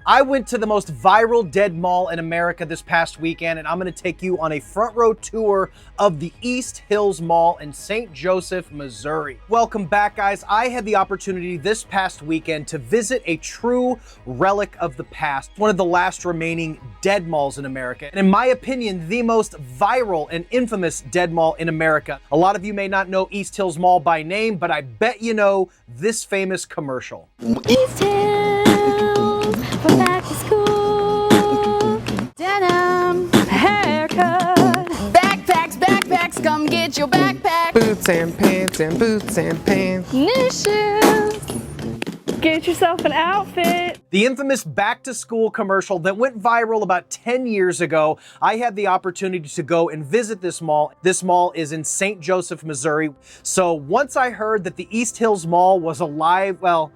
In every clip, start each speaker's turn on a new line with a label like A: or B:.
A: I went to the most viral dead mall in America this past weekend, and I'm going to take you on a front row tour of the East Hills Mall in St. Joseph, Missouri. Welcome back, guys. I had the opportunity this past weekend to visit a true relic of the past, one of the last remaining dead malls in America, and in my opinion, the most viral and infamous dead mall in America. A lot of you may not know East Hills Mall by name, but I bet you know this famous commercial.
B: East Hills, we're back to school. Denim, haircut. Backpacks, come get your backpack.
C: Boots and pants and boots and pants.
B: New shoes. Get yourself an outfit.
A: The infamous back to school commercial that went viral about 10 years ago. I had the opportunity to go and visit this mall. This mall is in St. Joseph, Missouri. So once I heard that the East Hills Mall was alive, well,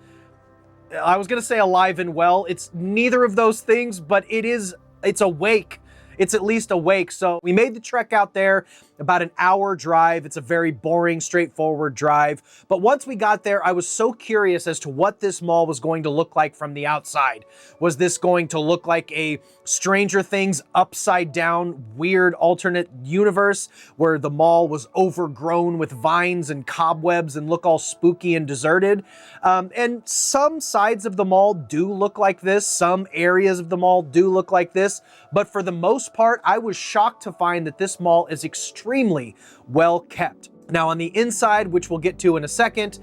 A: I was gonna say alive and well. It's neither of those things, but it's awake. It's at least awake. So we made the trek out there, about an hour drive. It's a very boring, straightforward drive. But once we got there, I was so curious as to what this mall was going to look like from the outside. Was this going to look like a Stranger Things upside down, weird alternate universe where the mall was overgrown with vines and cobwebs and look all spooky and deserted? And some sides of the mall do look like this. Some areas of the mall do look like this. But for the most part, I was shocked to find that this mall is extremely well kept. Now on the inside, which we'll get to in a second,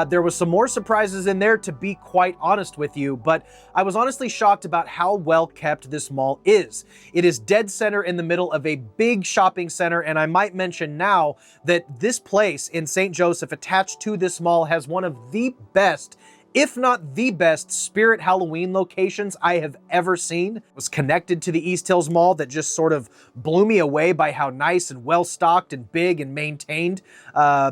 A: there was some more surprises in there, to be quite honest with you, but I was honestly shocked about how well kept this mall is. It is dead center in the middle of a big shopping center, and I might mention now that this place in St. Joseph attached to this mall has one of the best, if not the best, Spirit Halloween locations I have ever seen. It was connected to the East Hills Mall that just sort of blew me away by how nice and well-stocked and big and maintained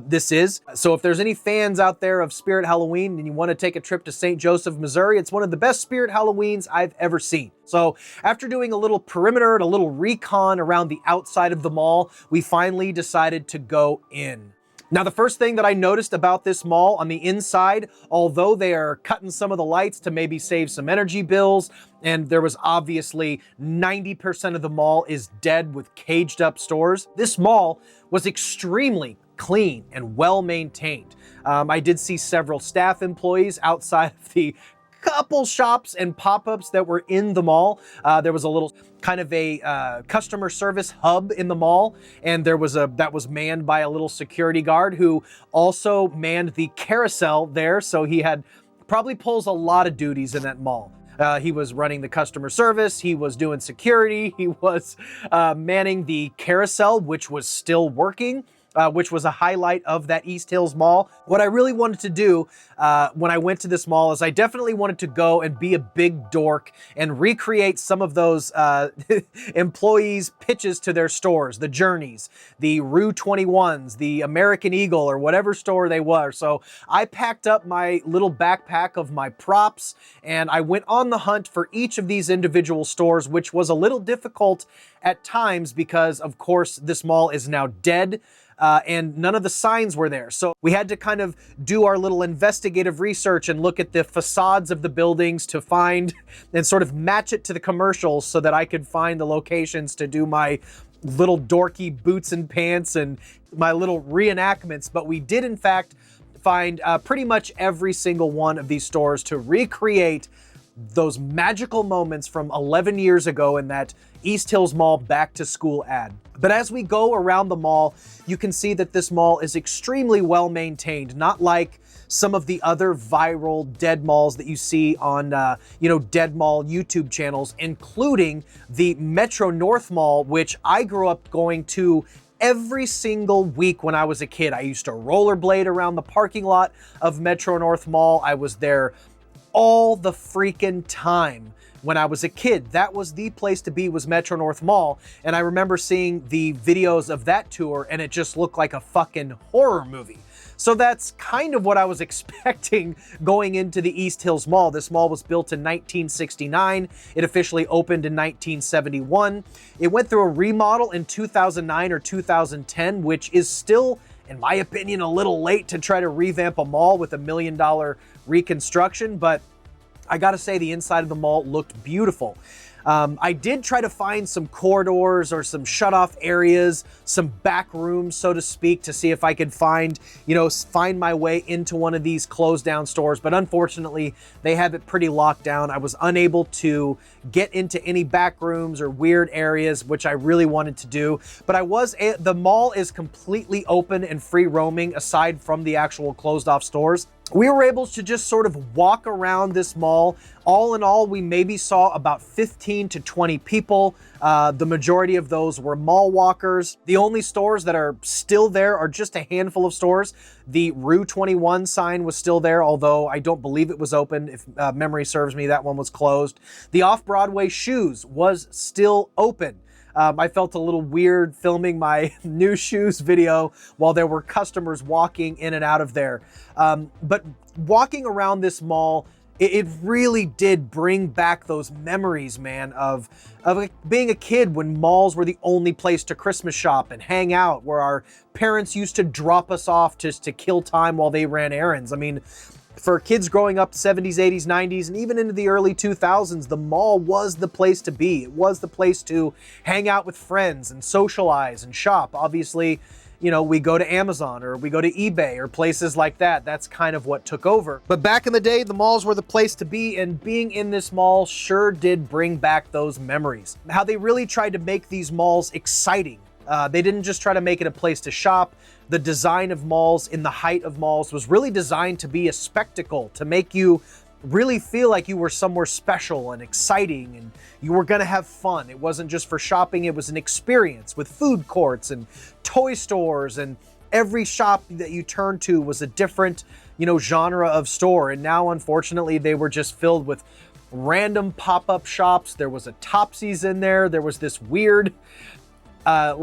A: this is. So if there's any fans out there of Spirit Halloween and you want to take a trip to St. Joseph, Missouri, it's one of the best Spirit Halloweens I've ever seen. So after doing a little perimeter and a little recon around the outside of the mall, we finally decided to go in. Now, the first thing that I noticed about this mall on the inside, although they are cutting some of the lights to maybe save some energy bills, and there was obviously 90% of the mall is dead with caged up stores, this mall was extremely clean and well maintained. I did see several staff employees outside of the couple shops and pop-ups that were in the mall. There was a little kind of a customer service hub in the mall, and that was manned by a little security guard who also manned the carousel there. So he probably pulls a lot of duties in that mall. He was running the customer service, he was doing security, he was manning the carousel, which was still working. Which was a highlight of that East Hills Mall. What I really wanted to do when I went to this mall is I definitely wanted to go and be a big dork and recreate some of those employees' pitches to their stores, the Journeys, the Rue 21s, the American Eagle, or whatever store they were. So I packed up my little backpack of my props and I went on the hunt for each of these individual stores, which was a little difficult at times because, of course, this mall is now dead. And none of the signs were there. So we had to kind of do our little investigative research and look at the facades of the buildings to find and sort of match it to the commercials so that I could find the locations to do my little dorky boots and pants and my little reenactments. But we did, in fact, find pretty much every single one of these stores to recreate those magical moments from 11 years ago in that East Hills Mall back to school ad. But as we go around the mall, you can see that this mall is extremely well maintained, not like some of the other viral dead malls that you see on, dead mall YouTube channels, including the Metro North Mall, which I grew up going to every single week when I was a kid. I used to rollerblade around the parking lot of Metro North Mall. I was there all the freaking time when I was a kid. That was the place to be, was Metro North Mall. And I remember seeing the videos of that tour and it just looked like a fucking horror movie. So that's kind of what I was expecting going into the East Hills Mall. This mall was built in 1969. It officially opened in 1971. It went through a remodel in 2009 or 2010, which is still, in my opinion, a little late to try to revamp a mall with $1 million reconstruction, but I gotta say, the inside of the mall looked beautiful. I did try to find some corridors or some shut-off areas, some back rooms, so to speak, to see if I could find my way into one of these closed down stores. But unfortunately, they have it pretty locked down. I was unable to get into any back rooms or weird areas, which I really wanted to do. But the mall is completely open and free roaming aside from the actual closed off stores. We were able to just sort of walk around this mall. All in all, we maybe saw about 15 to 20 people. The majority of those were mall walkers. The only stores that are still there are just a handful of stores. The Rue 21 sign was still there, although I don't believe it was open. If memory serves me, that one was closed. The Off-Broadway Shoes was still open. I felt a little weird filming my new shoes video while there were customers walking in and out of there. But walking around this mall, it really did bring back those memories, man, of being a kid when malls were the only place to Christmas shop and hang out, where our parents used to drop us off just to kill time while they ran errands. I mean, for kids growing up 70s, 80s, 90s, and even into the early 2000s, the mall was the place to be. It was the place to hang out with friends and socialize and shop. Obviously, we go to Amazon or we go to eBay or places like that. That's kind of what took over. But back in the day, the malls were the place to be, and being in this mall sure did bring back those memories. How they really tried to make these malls exciting. They didn't just try to make it a place to shop. The design of malls in the height of malls was really designed to be a spectacle, to make you really feel like you were somewhere special and exciting and you were gonna have fun. It wasn't just for shopping, it was an experience with food courts and toy stores, and every shop that you turned to was a different, genre of store. And now, unfortunately, they were just filled with random pop-up shops. There was a Topsies in there. There was this weird LED,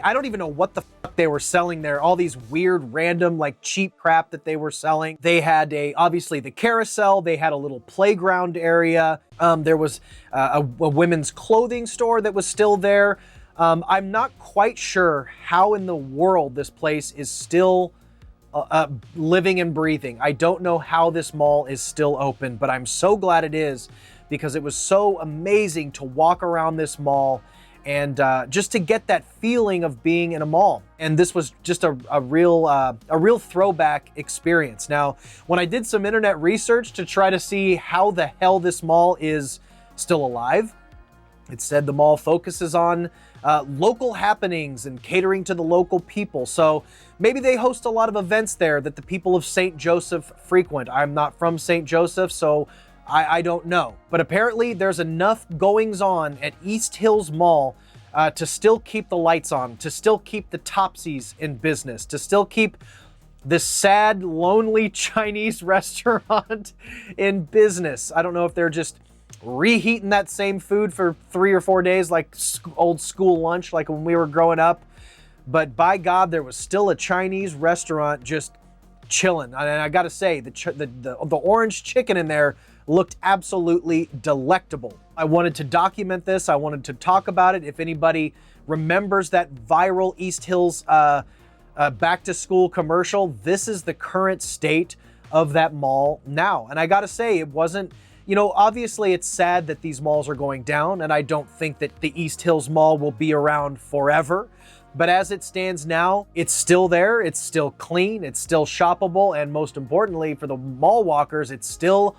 A: I don't even know what the fuck they were selling there. All these weird, random, cheap crap that they were selling. They had obviously the carousel. They had a little playground area. There was a women's clothing store that was still there. I'm not quite sure how in the world this place is still living and breathing. I don't know how this mall is still open, but I'm so glad it is, because it was so amazing to walk around this mall and just to get that feeling of being in a mall. And this was just a real throwback experience. Now, when I did some internet research to try to see how the hell this mall is still alive, it said the mall focuses on local happenings and catering to the local people. So maybe they host a lot of events there that the people of St. Joseph frequent. I'm not from St. Joseph, so I don't know. But apparently there's enough goings on at East Hills Mall to still keep the lights on, to still keep the Topsies in business, to still keep this sad, lonely Chinese restaurant in business. I don't know if they're just reheating that same food for 3 or 4 days like old school lunch, like when we were growing up. But by God, there was still a Chinese restaurant just chilling. And I gotta say, the orange chicken in there looked absolutely delectable. I wanted to document this. I wanted to talk about it. If anybody remembers that viral East Hills back to school commercial, this is the current state of that mall now. And I gotta say, it wasn't, obviously it's sad that these malls are going down, and I don't think that the East Hills Mall will be around forever. But as it stands now, it's still there, it's still clean, it's still shoppable, and most importantly, for the mall walkers, it's still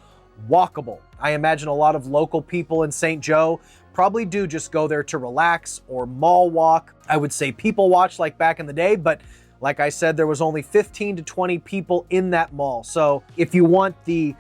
A: walkable. I imagine a lot of local people in St. Joe probably do just go there to relax or mall walk. I would say people watch like back in the day, but like I said, there was only 15 to 20 people in that mall. So if you want the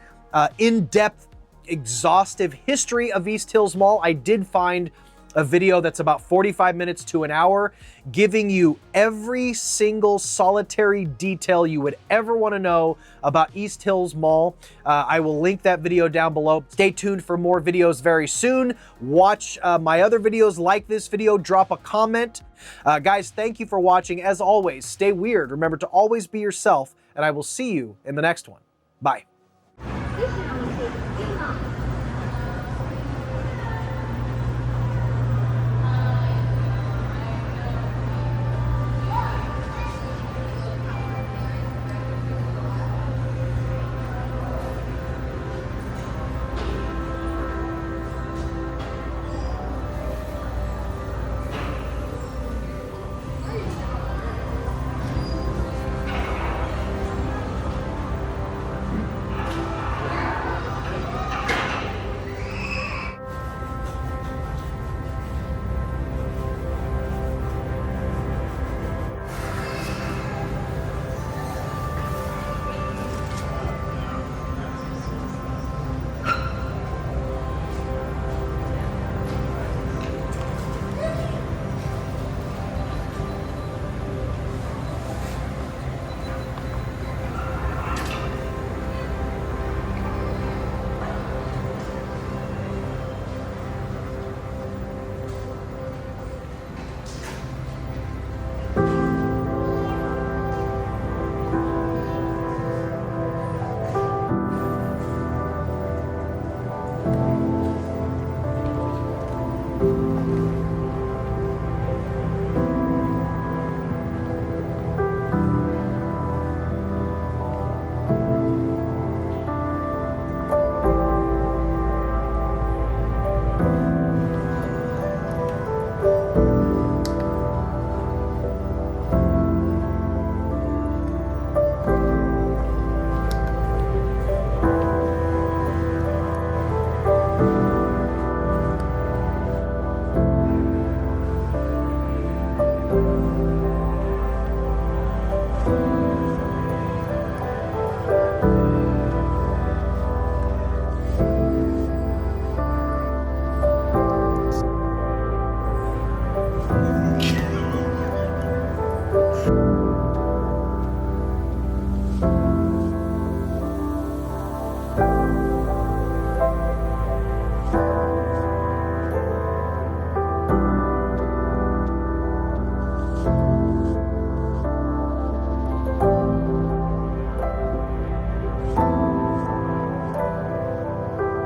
A: in-depth, exhaustive history of East Hills Mall, I did find a video that's about 45 minutes to an hour, giving you every single solitary detail you would ever want to know about East Hills Mall. I will link that video down below. Stay tuned for more videos very soon. Watch my other videos, like this video, drop a comment. Guys, thank you for watching. As always, stay weird. Remember to always be yourself, and I will see you in the next one. Bye.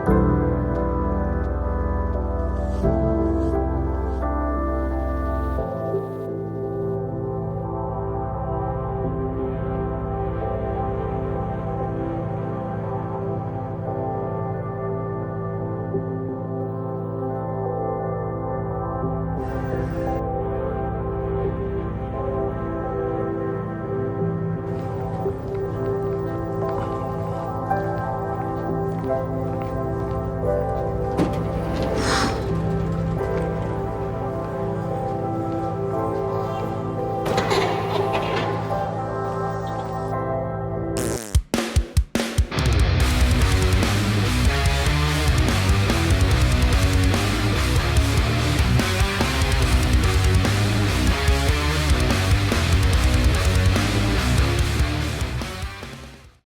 B: Bye.